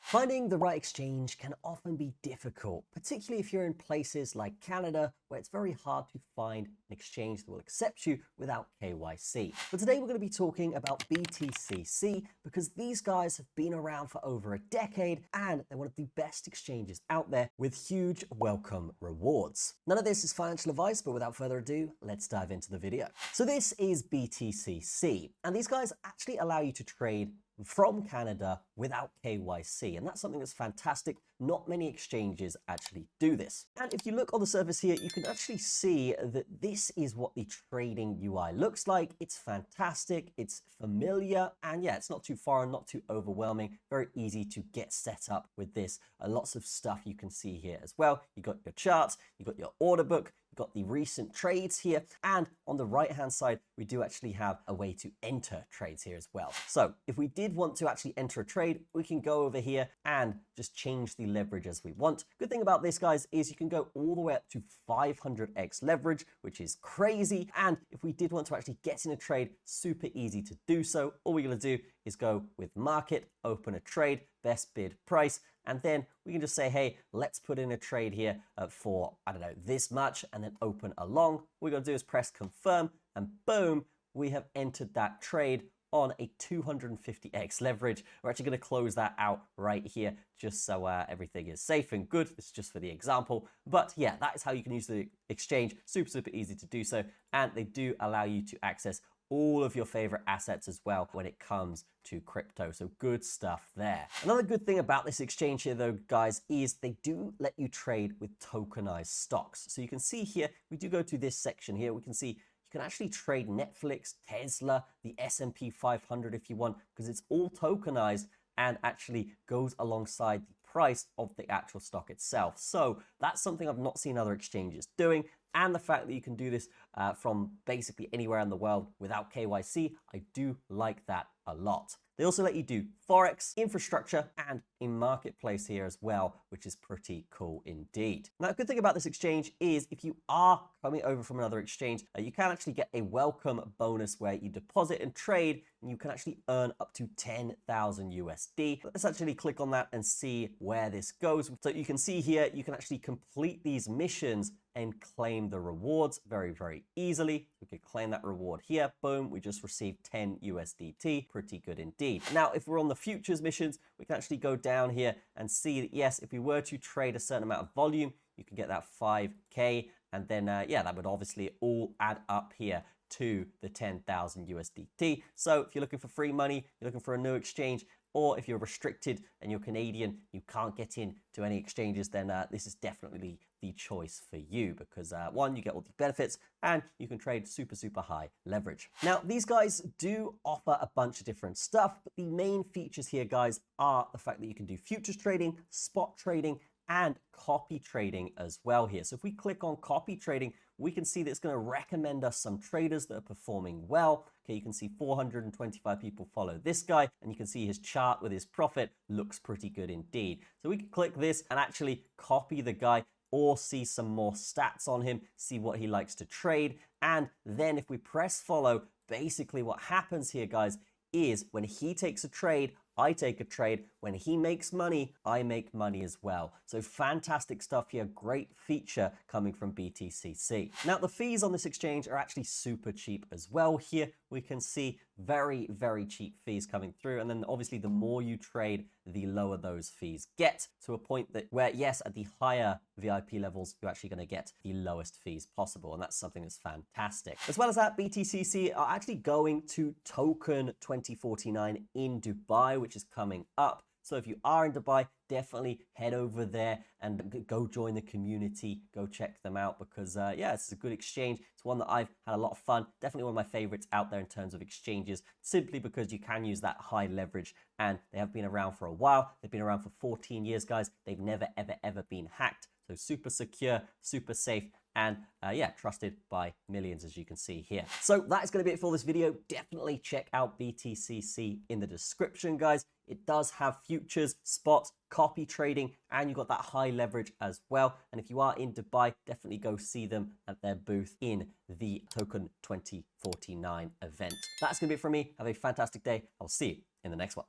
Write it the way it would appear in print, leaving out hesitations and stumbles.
Finding the right exchange can often be difficult, particularly if you're in places like Canada, where it's very hard to find an exchange that will accept you without KYC. But today we're going to be talking about BTCC because these guys have been around for over a decade and they're one of the best exchanges out there with huge welcome rewards. None of this is financial advice, but without further ado, let's dive into the video. So this is BTCC, and these guys actually allow you to trade from Canada without KYC. And that's something that's fantastic. Not many exchanges actually do this. And if you look on the surface here, you can actually see that this is what the trading UI looks like. It's fantastic. It's familiar. And yeah, it's not too foreign, not too overwhelming. Very easy to get set up with this. Lots of stuff you can see here as well. You got your charts, you got your order book, got the recent trades here, and on the right hand side we do actually have a way to enter trades here as well. So if we did want to actually enter a trade, we can go over here and just change the leverage as we want. Good thing about this, guys, is you can go all the way up to 500x leverage, which is crazy. And if we did want to actually get in a trade, super easy to do so. All we're going to do is go with market, open a trade, best bid price, and then we can just say, hey, let's put in a trade here for, I don't know, this much, and then open a long. What we're going to do is press confirm, and boom, we have entered that trade on a 250x leverage. We're actually going to close that out right here just so everything is safe and good. This is just for the example. But yeah, that is how you can use the exchange. Super, super easy to do so. And they do allow you to access all of your favorite assets as well when it comes to crypto. So good stuff there. Another good thing about this exchange here though, guys, is they do let you trade with tokenized stocks. So you can see here, we do go to this section here, we can see you can actually trade Netflix, Tesla, the S&P 500 if you want, because it's all tokenized and actually goes alongside the price of the actual stock itself. So that's something I've not seen other exchanges doing. And the fact that you can do this from basically anywhere in the world without KYC, I do like that a lot. They also let you do Forex, infrastructure, and a marketplace here as well, which is pretty cool indeed. Now, the good thing about this exchange is if you are coming over from another exchange, you can actually get a welcome bonus where you deposit and trade, and you can actually earn up to 10,000 USD. Let's actually click on that and see where this goes. So you can see here, you can actually complete these missions and claim the rewards very, very easily. We could claim that reward here. Boom, we just received 10 USDT. Pretty good indeed. Now, if we're on the futures missions, we can actually go down here and see that, yes, if we were to trade a certain amount of volume, you can get that 5K. And then, yeah, that would obviously all add up here to the 10,000 USDT. So if you're looking for free money, you're looking for a new exchange, or if you're restricted and you're Canadian, you can't get in to any exchanges, then this is definitely the choice for you because one, you get all the benefits and you can trade super, super high leverage. Now, these guys do offer a bunch of different stuff, but the main features here, guys, are the fact that you can do futures trading, spot trading, and copy trading as well here. So if we click on copy trading, we can see that it's going to recommend us some traders that are performing well. Okay, you can see 425 people follow this guy, and you can see his chart with his profit looks pretty good indeed. So we can click this and actually copy the guy or see some more stats on him, see what he likes to trade. And then if we press follow, basically what happens here, guys, is when he takes a trade, I take a trade. When he makes money, I make money as well. So fantastic stuff here. Great feature coming from BTCC. Now, the fees on this exchange are actually super cheap as well. Here we can see very, very cheap fees coming through. And then obviously the more you trade, the lower those fees get to a point that where, yes, at the higher VIP levels, you're actually going to get the lowest fees possible. And that's something that's fantastic. As well as that, BTCC are actually going to Token 2049 in Dubai, which is coming up. So if you are in Dubai, definitely head over there and go join the community. Go check them out because, yeah, it's a good exchange. It's one that I've had a lot of fun. Definitely one of my favorites out there in terms of exchanges, simply because you can use that high leverage and they have been around for a while. They've been around for 14 years, guys. They've never, ever, ever been hacked. So super secure, super safe, and yeah, trusted by millions, as you can see here. So that is going to be it for this video. Definitely check out BTCC in the description, guys. It does have futures, spot, copy trading, and you've got that high leverage as well. And if you are in Dubai, definitely go see them at their booth in the Token 2049 event. That's going to be it from me. Have a fantastic day. I'll see you in the next one.